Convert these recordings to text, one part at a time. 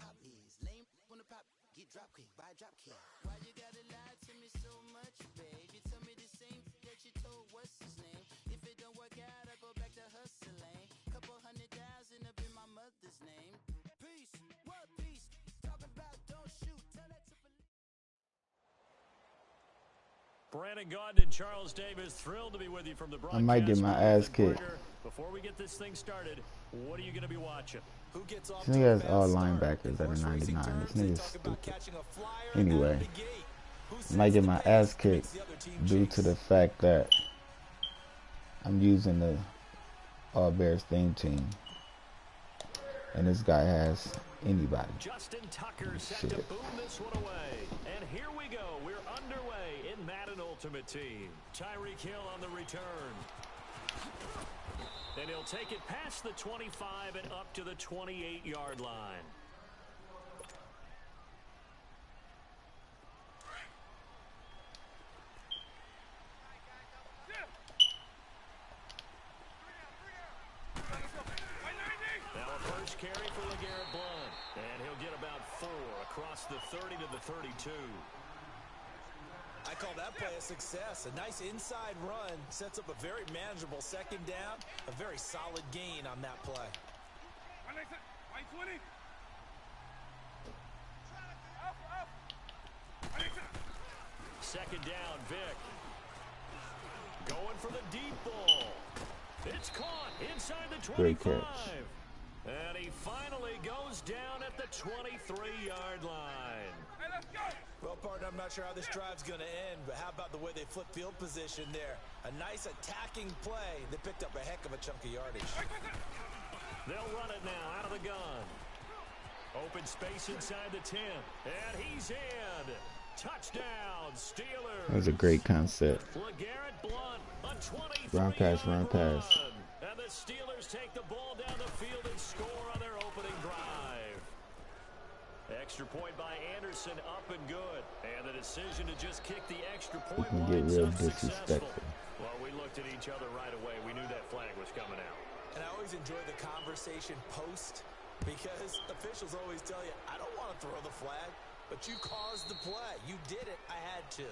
pop is. Lame wanna pop, get drop kick by a drop kick. Why you gotta lie to me so much, babe? You tell me the same that you told what's his name. If it don't work out, I go back to hustling. Couple 100,000 up in my mother's name. Peace, what peace? Talk about don't shoot, tell that to police. Brandon Gaudin and Charles Davis, thrilled to be with you from the broadcast. I might get my ass kicked. Before we get this thing started, what are you going to be watching? Who gets off This nigga has all linebackers at a 99. This nigga's stupid. Anyway, I might get my ass kicked due to the fact that I'm using the All Bears theme team. And this guy has anybody. Justin Tucker set to boom this one away. And here we go. We're underway in Madden Ultimate Team. Tyreek Hill on the return. And he'll take it past the 25 and up to the 28-yard line. Carry for LeGarrette Blount, and he'll get about 4 across the 30 to the 32. I call that play a success. A nice inside run sets up a very manageable second down, a very solid gain on that play. Second down, Vic. Going for the deep ball. It's caught inside the 25. Great catch. And he finally goes down at the 23-yard line. Hey, let's go. Well, partner, I'm not sure how this drive's going to end, but how about the way they flip field position there? A nice attacking play that picked up a heck of a chunk of yardage. They'll run it now out of the gun. Open space inside the 10. And he's in. Touchdown, Steelers. That was a great concept. LeGarrette Blount, a 23-yard run pass, run pass. And the Steelers take the ball down the field and score on their opening drive. Extra point by Anderson, up and good. And the decision to just kick the extra point winds up successful. Well, we looked at each other right away. We knew that flag was coming out. And I always enjoy the conversation post because officials always tell you, I don't want to throw the flag, but you caused the play. You did it. I had to.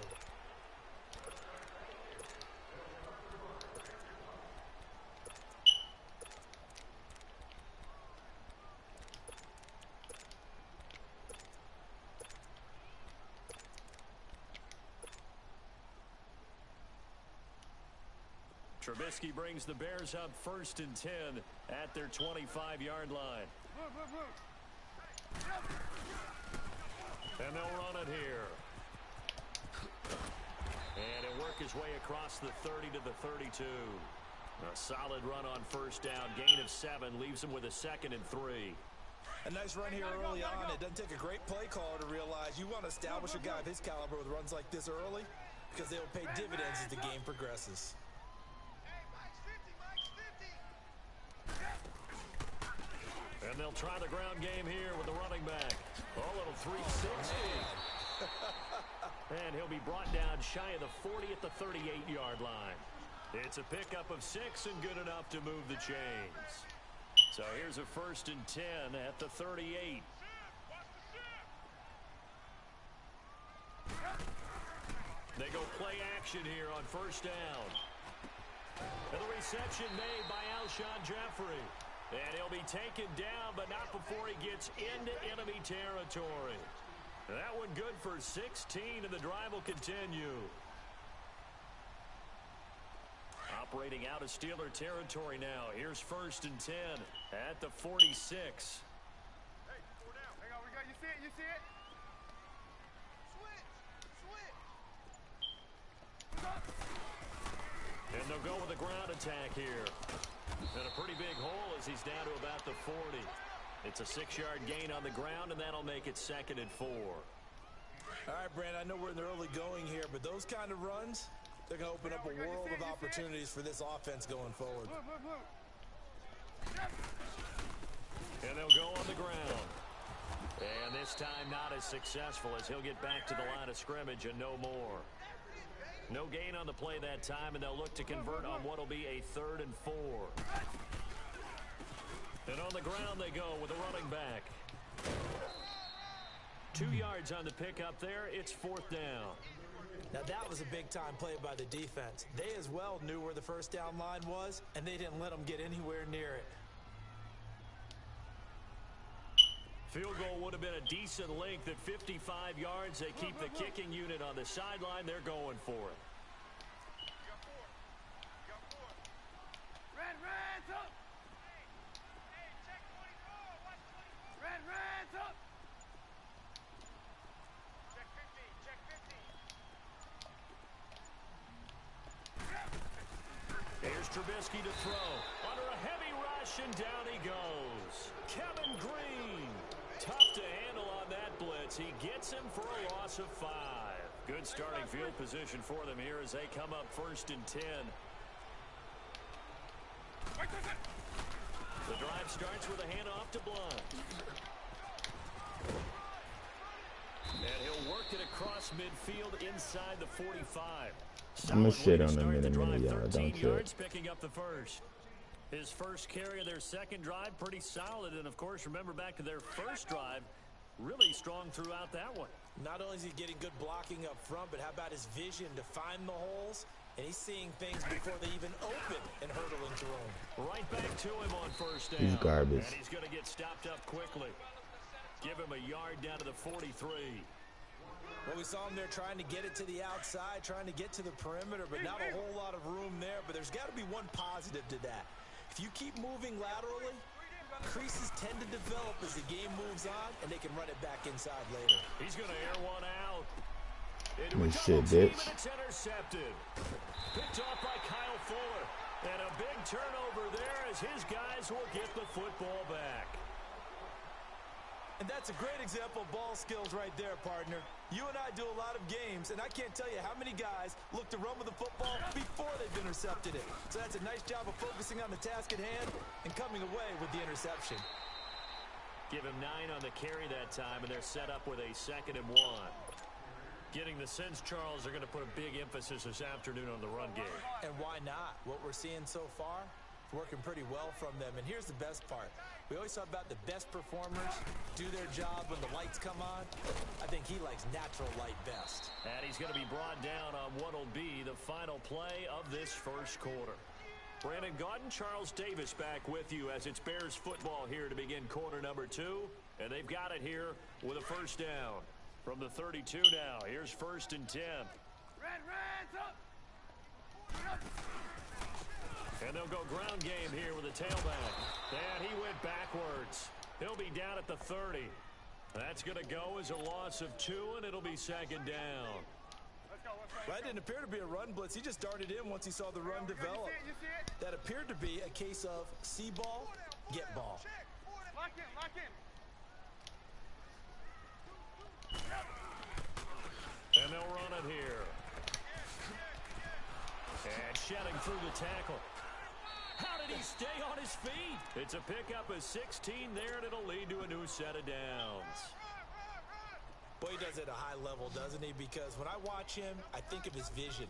Trubisky brings the Bears up 1st and 10 at their 25-yard line. And they'll run it here. And he'll work his way across the 30 to the 32. A solid run on 1st down. Gain of 7 leaves him with a 2nd and 3. A nice run here early on. It doesn't take a great play caller to realize you want to establish a guy of his caliber with runs like this early because they will pay dividends as the game progresses. And they'll try the ground game here with the running back. A little 360. And he'll be brought down shy of the 40 at the 38-yard line. It's a pickup of 6 and good enough to move the chains. So here's a 1st and 10 at the 38. They go play action here on 1st down. And the reception made by Alshon Jeffrey. And he'll be taken down, but not before he gets into enemy territory. That one good for 16, and the drive will continue. Operating out of Steeler territory now. Here's 1st and 10 at the 46. Hey, 4 down. Hang on, we got you see it? You see it? Switch! And they'll go with a ground attack here. And a pretty big hole as he's down to about the 40. It's a 6-yard gain on the ground, and that'll make it 2nd and 4. All right, Brand, I know we're in the early going here, but those kind of runs, they're going to open up a world of opportunities for this offense going forward. And they'll go on the ground. And this time not as successful as he'll get back to the line of scrimmage and no more. No gain on the play that time, and they'll look to convert on what will be a 3rd and 4. And on the ground they go with a running back. 2 yards on the pickup there. It's 4th down. Now that was a big-time play by the defense. They as well knew where the first down line was, and they didn't let them get anywhere near it. Field goal would have been a decent length at 55 yards. They keep the kicking unit on the sideline. They're going for it. Red's up. Hey, check 24. Watch 24. Red's up. Check 50. Check 50. Here's Trubisky to throw. Under a heavy rush, and down he goes. Kevin Green. Tough to handle on that blitz. He gets him for a loss of 5. Good starting field position for them here as they come up 1st and 10. The drive starts with a handoff to Blunt. And he'll work it across midfield inside the 45. I'm gonna shit on him in a minute, y'all. 13 Don't yards, trip. picking up the first. His first carry of their second drive, pretty solid. And, of course, remember back to their first drive, really strong throughout that one. Not only is he getting good blocking up front, but how about his vision to find the holes? And he's seeing things before they even open and hurdle into them. Right back to him on 1st down. He's garbage. And he's going to get stopped up quickly. Give him a yard down to the 43. Well, we saw him there trying to get it to the outside, trying to get to the perimeter, but not a whole lot of room there. But there's got to be one positive to that. If you keep moving laterally, creases tend to develop as the game moves on, and they can run it back inside later. He's going to air one out. Good shit, bitch. It's intercepted. Picked off by Kyle Fuller. And a big turnover there as his guys will get the football back. And that's a great example of ball skills right there, partner. You and I do a lot of games, and I can't tell you how many guys look to run with the football before they've intercepted it. So that's a nice job of focusing on the task at hand and coming away with the interception. Give him 9 on the carry that time, and they're set up with a 2nd and 1. Getting the sense, Charles, they're going to put a big emphasis this afternoon on the run game. And why not? What we're seeing so far, working pretty well from them. And here's the best part. We always talk about the best performers do their job when the lights come on. I think he likes natural light best. And he's going to be brought down on what will be the final play of this first quarter. Brandon Gaudin, Charles Davis back with you as it's Bears football here to begin quarter number 2. And they've got it here with a 1st down. From the 32 now, here's 1st and 10. Red's up. And they'll go ground game here with a tailback. And he went backwards. He'll be down at the 30. That's going to go as a loss of 2, and it'll be 2nd down. Well, that didn't appear to be a run blitz. He just darted in once he saw the run develop. You see it? That appeared to be a case of see ball, get ball. Lock in, lock in. And they'll run it here. And shedding through the tackle. How did he stay on his feet? It's a pickup of 16 there, and it'll lead to a new set of downs. Boy, he does it at a high level, doesn't he? Because when I watch him, I think of his vision.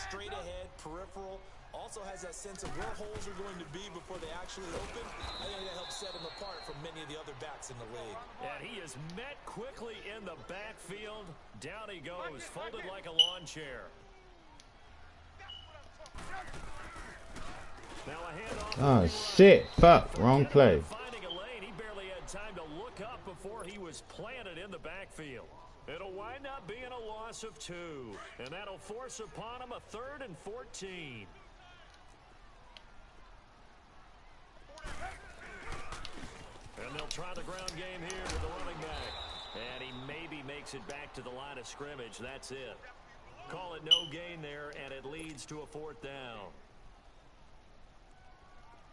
Straight ahead, peripheral. Also has that sense of where holes are going to be before they actually open. I think that helps set him apart from many of the other backs in the league. And he is met quickly in the backfield. Down he goes, folded like a lawn chair. Now a handoff. Oh, shit. Fuck. Wrong play. Finding a lane, he barely had time to look up before he was planted in the backfield. It'll wind up being a loss of 2. And that'll force upon him a 3rd and 14. And they'll try the ground game here with the running back. And he maybe makes it back to the line of scrimmage. That's it. Call it no gain there, and it leads to a 4th down.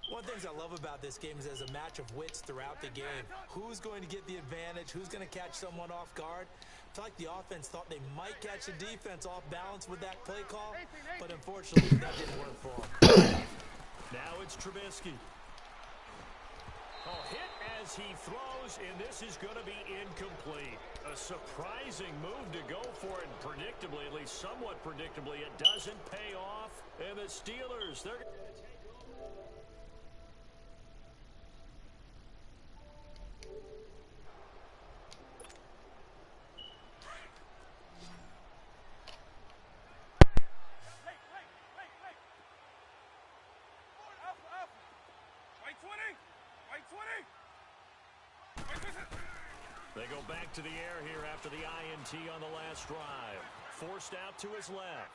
One of the things I love about this game is there's a match of wits throughout the game. Who's going to get the advantage? Who's going to catch someone off guard? I feel like the offense thought they might catch the defense off balance with that play call, but unfortunately that didn't work for them. Now it's Trubisky. A hit as he throws, and this is going to be incomplete. A surprising move to go for it, and predictably, at least somewhat predictably, it doesn't pay off. And the Steelers, they're... They go back to the air here after the INT on the last drive. Forced out to his left.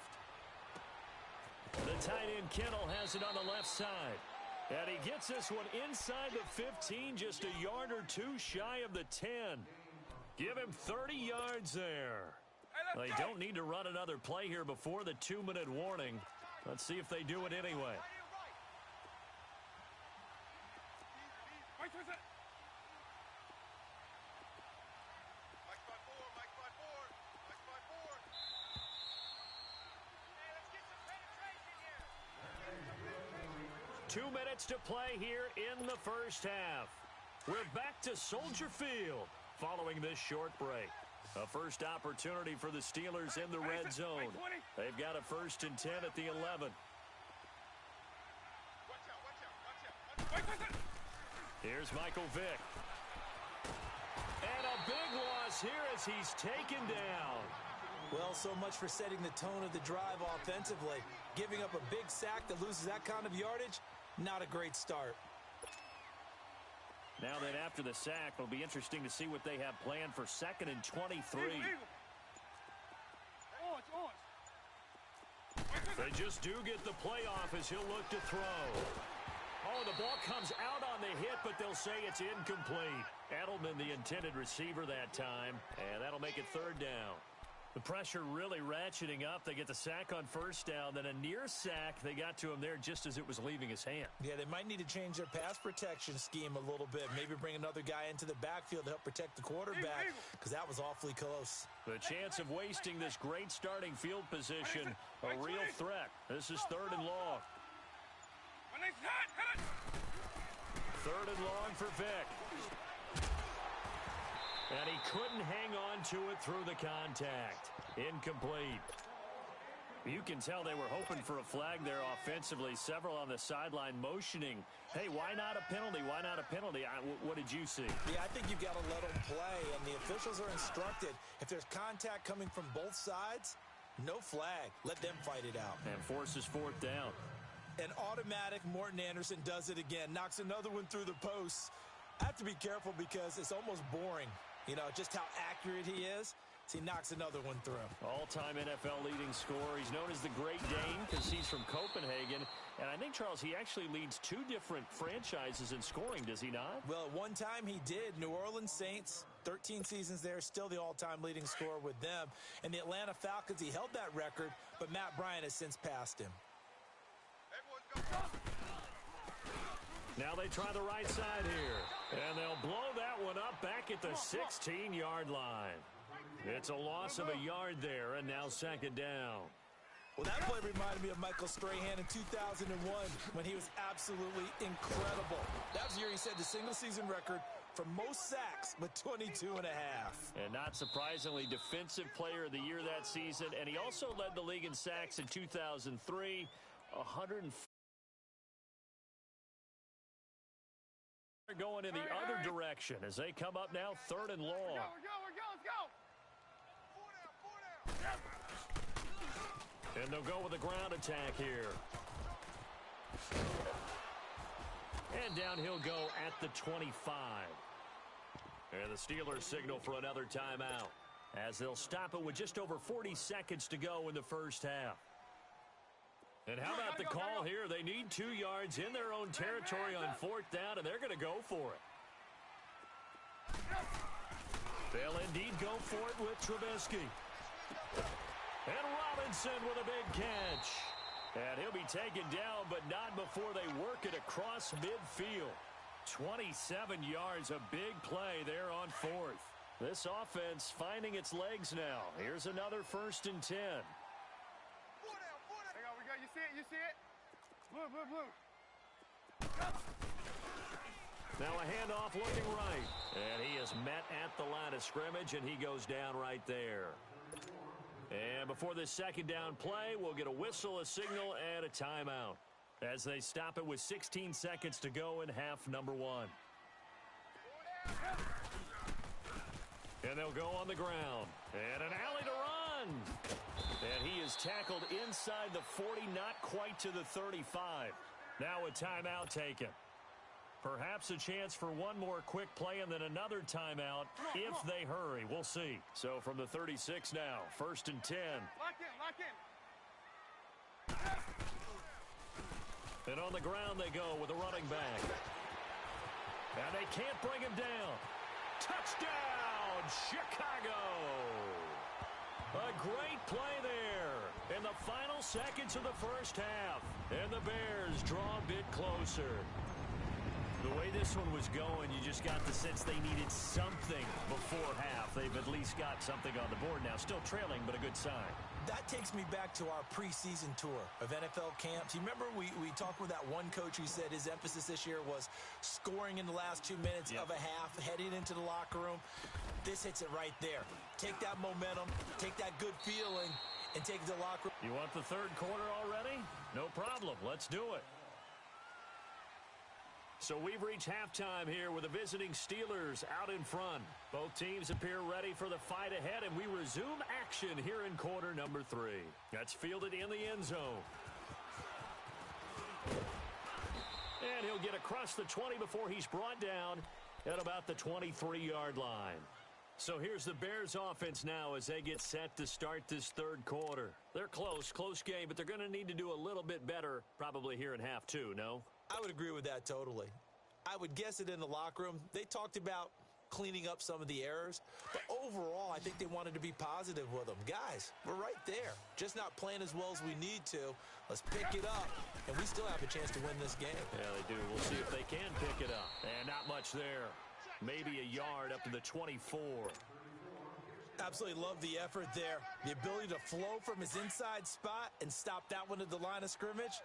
The tight end Kittle has it on the left side. And he gets this one inside the 15, just a yard or two shy of the 10. Give him 30 yards there. They don't need to run another play here before the 2-minute warning. Let's see if they do it anyway. Two minutes to play here in the first half. We're back to Soldier Field following this short break. A first opportunity for the Steelers in the red zone. They've got a 1st and 10 at the 11. Here's Michael Vick. And a big loss here as he's taken down. Well, so much for setting the tone of the drive offensively. Giving up a big sack that loses that kind of yardage, not a great start. Now then, after the sack, it'll be interesting to see what they have planned for 2nd and 23. They just do get the playoff as he'll look to throw. Oh, the ball comes out on the hit, but they'll say it's incomplete. Edelman, the intended receiver that time, and that'll make it 3rd down. The pressure really ratcheting up. They get the sack on 1st down, then a near sack. They got to him there just as it was leaving his hand. Yeah, they might need to change their pass protection scheme a little bit. Maybe bring another guy into the backfield to help protect the quarterback, because that was awfully close. The chance of wasting this great starting field position, a real threat. This is 3rd and long. 3rd and long for Vick. And he couldn't hang on to it through the contact. Incomplete. You can tell they were hoping for a flag there offensively. Several on the sideline motioning. Hey, why not a penalty? Why not a penalty? What did you see? Yeah, I think you've got to let them play. And the officials are instructed, if there's contact coming from both sides, no flag. Let them fight it out. And forces 4th down. An automatic Morton Anderson does it again. Knocks another one through the posts. I have to be careful because it's almost boring. You know, just how accurate he is. So he knocks another one through. All-time NFL leading scorer. He's known as the Great Dane because he's from Copenhagen. And I think, Charles, he actually leads 2 different franchises in scoring, does he not? Well, one time he did. New Orleans Saints, 13 seasons there, still the all-time leading scorer with them. And the Atlanta Falcons, he held that record, but Matt Bryant has since passed him. Now they try the right side here. And they'll blow that one up back at the 16-yard line. It's a loss of a yard there, and now 2nd down. Well, that play reminded me of Michael Strahan in 2001 when he was absolutely incredible. That was the year he set the single-season record for most sacks with 22 and a half. And not surprisingly, Defensive Player of the Year that season. And he also led the league in sacks in 2003, 104. They're going in the other direction as they come up now 3rd and long. We're go, let's go. 4 down. And they'll go with a ground attack here. And down he'll go at the 25. And the Steelers signal for another timeout as they'll stop it with just over 40 seconds to go in the first half. And how about the call here? They need 2 yards in their own territory on 4th down, and they're going to go for it. They'll indeed go for it with Trubisky. And Robinson with a big catch. And he'll be taken down, but not before they work it across midfield. 27 yards, a big play there on 4th. This offense finding its legs now. Here's another 1st and 10. You see it? Blue. Now a handoff looking right. And he is met at the line of scrimmage, and he goes down right there. And before this 2nd down play, we'll get a whistle, a signal, and a timeout as they stop it with 16 seconds to go in half number 1. And they'll go on the ground. And an alley to run. And he is tackled inside the 40, not quite to the 35. Now a timeout taken. Perhaps a chance for one more quick play and then another timeout if they hurry. We'll see. So from the 36 now, 1st and 10. Lock in, lock in. And on the ground they go with a running back. And they can't bring him down. Touchdown, Chicago! A great play there in the final seconds of the first half. And the Bears draw a bit closer. The way this one was going, you just got the sense they needed something before half. They've at least got something on the board now. Still trailing, but a good sign. That takes me back to our preseason tour of NFL camps. You remember we talked with that one coach who said his emphasis this year was scoring in the last 2 minutes of a half, heading into the locker room. This hits it right there. Take that momentum, take that good feeling, and take it to the locker room. You want the third quarter already? No problem. Let's do it. So we've reached halftime here with the visiting Steelers out in front. Both teams appear ready for the fight ahead, and we resume action here in quarter number 3. That's fielded in the end zone. And he'll get across the 20 before he's brought down at about the 23-yard line. So here's the Bears offense now as they get set to start this third quarter. They're close game, but they're going to need to do a little bit better probably here in half 2, no? I would agree with that totally. I would guess it in the locker room. They talked about cleaning up some of the errors, but overall, I think they wanted to be positive with them. Guys, we're right there. Just not playing as well as we need to. Let's pick it up, and we still have a chance to win this game. Yeah, they do. We'll see if they can pick it up. And not much there. Maybe a yard up to the 24. Absolutely love the effort there. The ability to flow from his inside spot and stop that one at the line of scrimmage.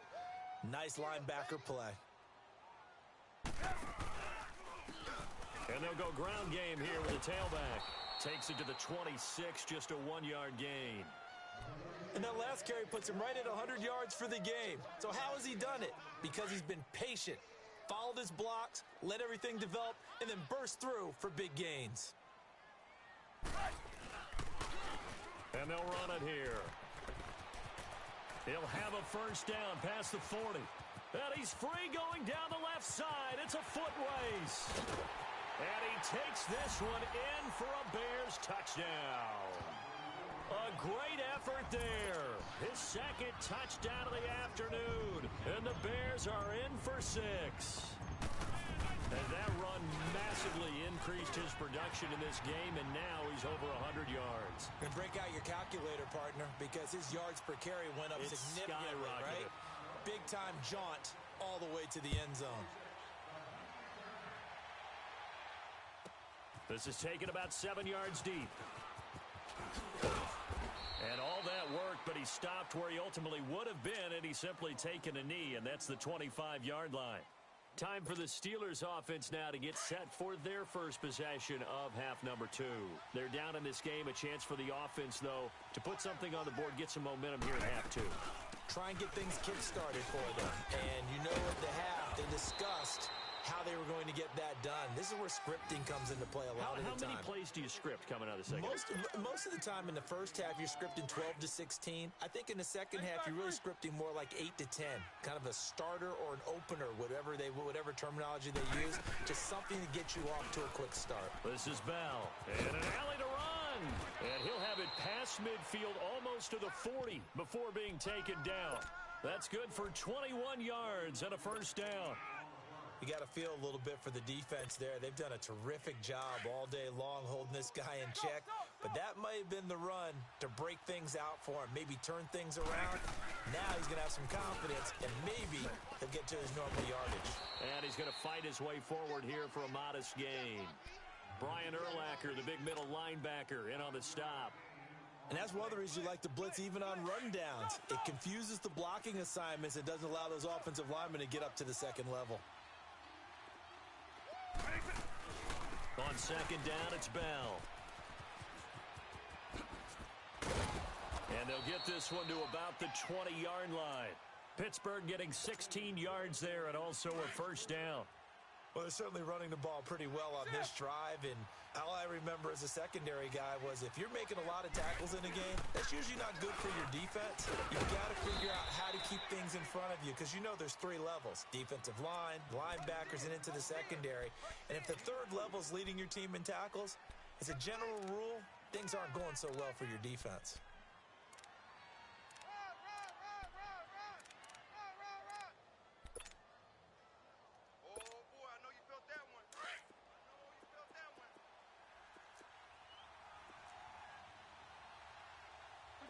Nice linebacker play. And they'll go ground game here with the tailback. Takes it to the 26, just a 1-yard gain. And that last carry puts him right at 100 yards for the game. So how has he done it? Because he's been patient, followed his blocks, let everything develop, and then burst through for big gains. And they'll run it here. He'll have a first down past the 40. And he's free going down the left side. It's a foot race. And he takes this one in for a Bears touchdown. A great effort there. His second touchdown of the afternoon. And the Bears are in for 6. And that run massively increased his production in this game, and now he's over 100 yards. And break out your calculator, partner, because his yards per carry went up significantly, right? Big-time jaunt all the way to the end zone. This is taken about 7 yards deep. And all that worked, but he stopped where he ultimately would have been, and he's simply taken a knee, and that's the 25-yard line. Time for the Steelers offense now to get set for their first possession of half number 2. They're down in this game. A chance for the offense, though, to put something on the board, get some momentum here in half 2. Try and get things kick-started for them. And you know at the half, they discussed how they were going to get that done. This is where scripting comes into play a lot of the time. How many plays do you script coming out of the second? Most of the time in the first half, you're scripting 12 to 16. I think in the second half, you're really scripting more like 8 to 10. Kind of a starter or an opener, whatever terminology they use, just something to get you off to a quick start. This is Bell. And an alley to run. And he'll have it past midfield almost to the 40 before being taken down. That's good for 21 yards and a first down. You got to feel a little bit for the defense there. They've done a terrific job all day long holding this guy in check. But that might have been the run to break things out for him, maybe turn things around. Now he's going to have some confidence, and maybe he'll get to his normal yardage. And he's going to fight his way forward here for a modest gain. Brian Urlacher, the big middle linebacker, in on the stop. And that's one of the reasons you like to blitz even on rundowns. It confuses the blocking assignments. It doesn't allow those offensive linemen to get up to the second level. On second down, it's Bell. And they'll get this one to about the 20-yard line. Pittsburgh getting 16 yards there and also a first down. Well, they're certainly running the ball pretty well on this drive, and all I remember as a secondary guy was if you're making a lot of tackles in a game, that's usually not good for your defense. You've got to figure out how to keep things in front of you because you know there's three levels: defensive line, linebackers, and into the secondary. And if the third level is leading your team in tackles, as a general rule, things aren't going so well for your defense.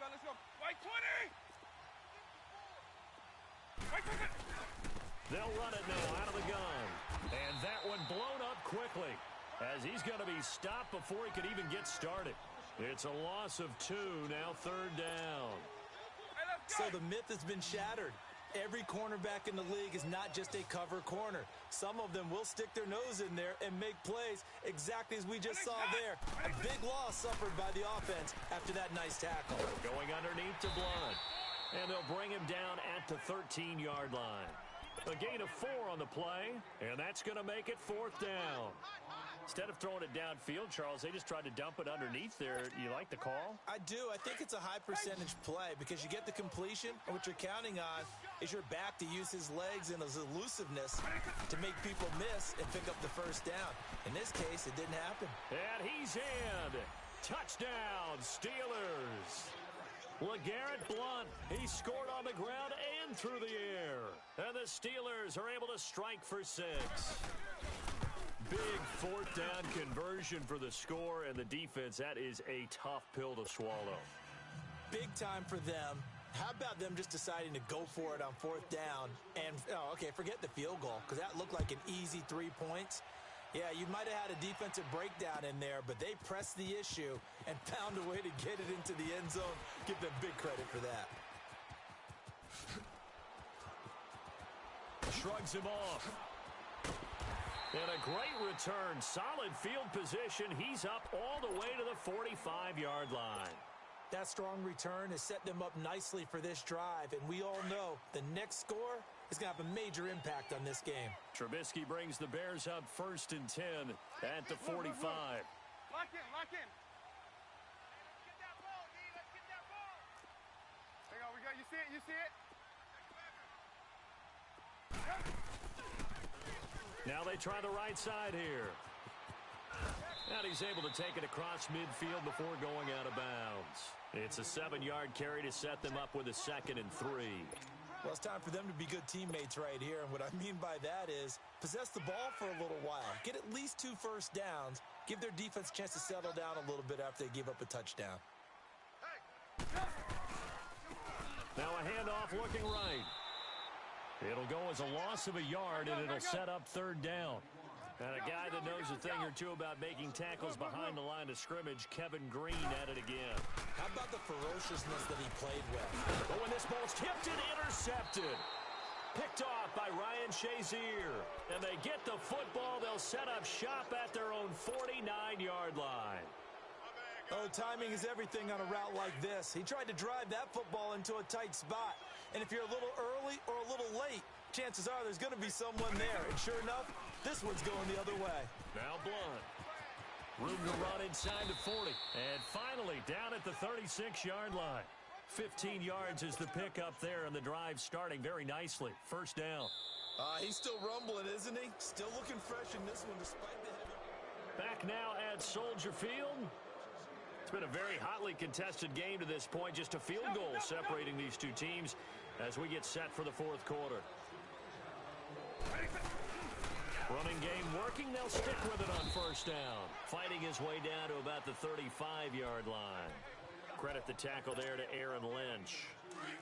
Let's go. White 20! White 20! They'll run it now out of the gun. And that one blown up quickly as he's going to be stopped before he could even get started. It's a loss of 2, now third down. Hey, let's go! So the myth has been shattered. Every cornerback in the league is not just a cover corner. Some of them will stick their nose in there and make plays exactly as we just saw there. A big loss suffered by the offense after that nice tackle. Going underneath to Blunt. And they'll bring him down at the 13-yard line. A gain of 4 on the play, and that's going to make it fourth down. Instead of throwing it downfield, Charles, they just tried to dump it underneath there. You like the call? I do. I think it's a high percentage play because you get the completion, and what you're counting on is your back to use his legs and his elusiveness to make people miss and pick up the first down. In this case, it didn't happen. And he's in. Touchdown, Steelers. LeGarrette Blunt, he scored on the ground and through the air. And the Steelers are able to strike for 6. Big fourth down conversion for the score and the defense. That is a tough pill to swallow. Big time for them. How about them just deciding to go for it on fourth down? And, forget the field goal because that looked like an easy 3 points. Yeah, you might have had a defensive breakdown in there, but they pressed the issue and found a way to get it into the end zone. Give them big credit for that. Shrugs him off. And a great return. Solid field position. He's up all the way to the 45-yard line. That strong return has set them up nicely for this drive, and we all know the next score is going to have a major impact on this game. Trubisky brings the Bears up 1st and 10 at the 45. Lock in, lock in. Let's get that ball, D. Let's get that ball. There we go. You see it? You see it? Now they try the right side here. And he's able to take it across midfield before going out of bounds. It's a 7-yard carry to set them up with a 2nd and 3. Well, it's time for them to be good teammates right here. And what I mean by that is possess the ball for a little while. Get at least 2 first downs. Give their defense a chance to settle down a little bit after they give up a touchdown. Now a handoff looking right. It'll go as a loss of a yard, and it'll set up 3rd down. And a guy that knows a thing or two about making tackles behind the line of scrimmage, Kevin Green, at it again. How about the ferociousness that he played with? Oh, and this ball's tipped and intercepted. Picked off by Ryan Shazier. And they get the football. They'll set up shop at their own 49-yard line. Oh, timing is everything on a route like this. He tried to drive that football into a tight spot. And if you're a little early or a little late, chances are there's going to be someone there. And sure enough, this one's going the other way. Now Blunt. Room to run inside the 40. And finally down at the 36-yard line. 15 yards is the pickup there, and the drive starting very nicely. 1st down. He's still rumbling, isn't he? Still looking fresh in this one despite the heavy. Back now at Soldier Field. It's been a very hotly contested game to this point. Just a field goal separating these two teams as we get set for the 4th quarter. Running game working. They'll stick with it on 1st down. Fighting his way down to about the 35-yard line. Credit the tackle there to Aaron Lynch.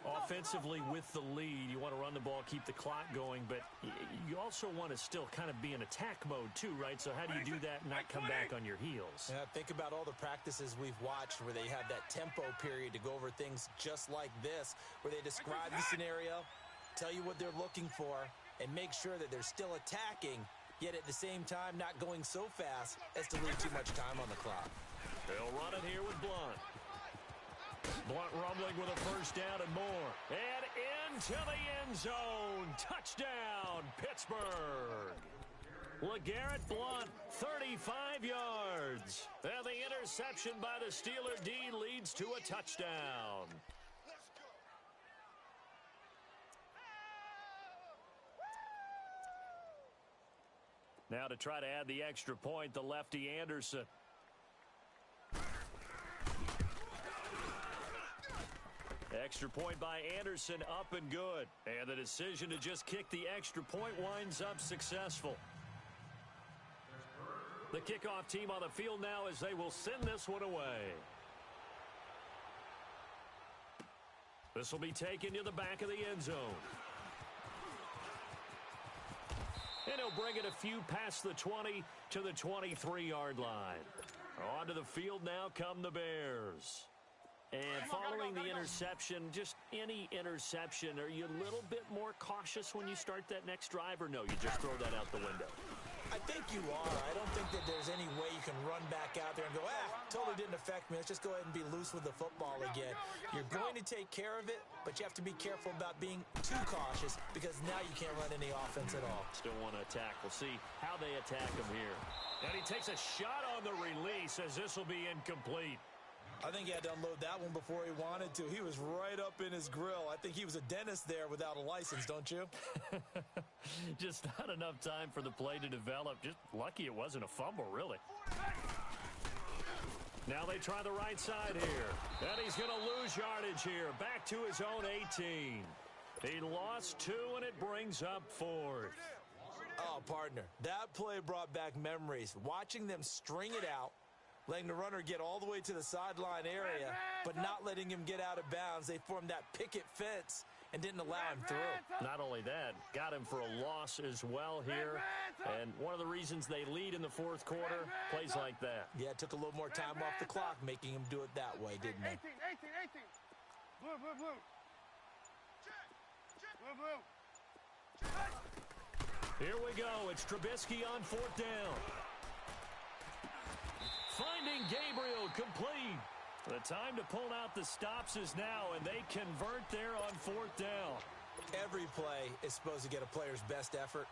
Offensively with the lead, you want to run the ball, keep the clock going, but you also want to still kind of be in attack mode too, right? So how do you do that and not come back on your heels? Yeah, think about all the practices we've watched where they have that tempo period to go over things just like this, where they describe the scenario, tell you what they're looking for, and make sure that they're still attacking, yet at the same time not going so fast as to leave too much time on the clock. They'll run it here with Blunt. Blunt rumbling with a 1st down and more. And into the end zone. Touchdown, Pittsburgh. LeGarrette Blount, 35 yards. And the interception by the Steeler D leads to a touchdown. Now to try to add the extra point, the lefty Anderson. Extra point by Anderson, up and good. And the decision to just kick the extra point winds up successful. The kickoff team on the field now as they will send this one away. This will be taken to the back of the end zone. And he'll bring it a few past the 20 to the 23-yard line. Onto the field now come the Bears. And following the interception, just any interception, are you a little bit more cautious when you start that next drive, or no, you just throw that out the window? I think you are. I don't think that there's any way you can run back out there and go, totally didn't affect me. Let's just go ahead and be loose with the football again. You're going to take care of it, but you have to be careful about being too cautious because now you can't run any offense at all. Still want to attack. We'll see how they attack him here. And he takes a shot on the release as this will be incomplete. I think he had to unload that one before he wanted to. He was right up in his grill. I think he was a dentist there without a license, don't you? Just not enough time for the play to develop. Just lucky it wasn't a fumble, really. Now they try the right side here. And he's going to lose yardage here. Back to his own 18. He lost 2, and it brings up 4th. Oh, partner, that play brought back memories. Watching them string it out, letting the runner get all the way to the sideline area, but not letting him get out of bounds. They formed that picket fence and didn't allow him through. Not only that, got him for a loss as well here. And one of the reasons they lead in the fourth quarter, plays like that. Yeah, it took a little more time off the clock, making him do it that way, didn't it? 18. Blue. Blue. Here we go. It's Trubisky on 4th down. Finding Gabriel complete. The time to pull out the stops is now, and they convert there on 4th down. Every play is supposed to get a player's best effort,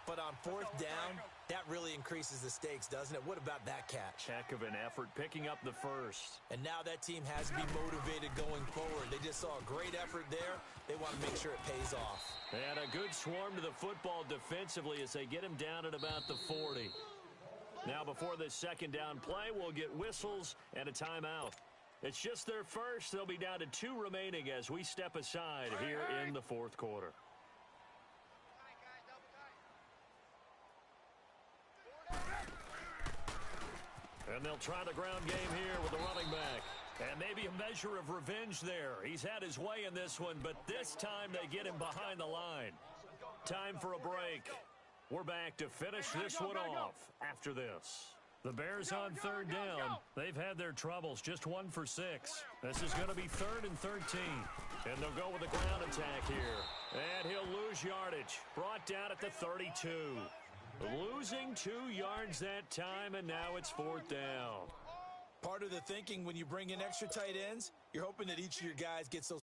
but on 4th down, that really increases the stakes, doesn't it? What about that catch? Heck of an effort, picking up the first. And now that team has to be motivated going forward. They just saw a great effort there. They want to make sure it pays off. And a good swarm to the football defensively as they get him down at about the 40. Now, before this second down play, we'll get whistles and a timeout. It's just their first. They'll be down to 2 remaining as we step aside here in the fourth quarter. And they'll try the ground game here with the running back. And maybe a measure of revenge there. He's had his way in this one, but this time they get him behind the line. Time for a break. We're back to finish this one off after this. The Bears on 3rd down. They've had their troubles, just 1 for 6. This is going to be 3rd and 13. And they'll go with a ground attack here. And he'll lose yardage. Brought down at the 32. Losing 2 yards that time, and now it's 4th down. Part of the thinking when you bring in extra tight ends, you're hoping that each of your guys gets those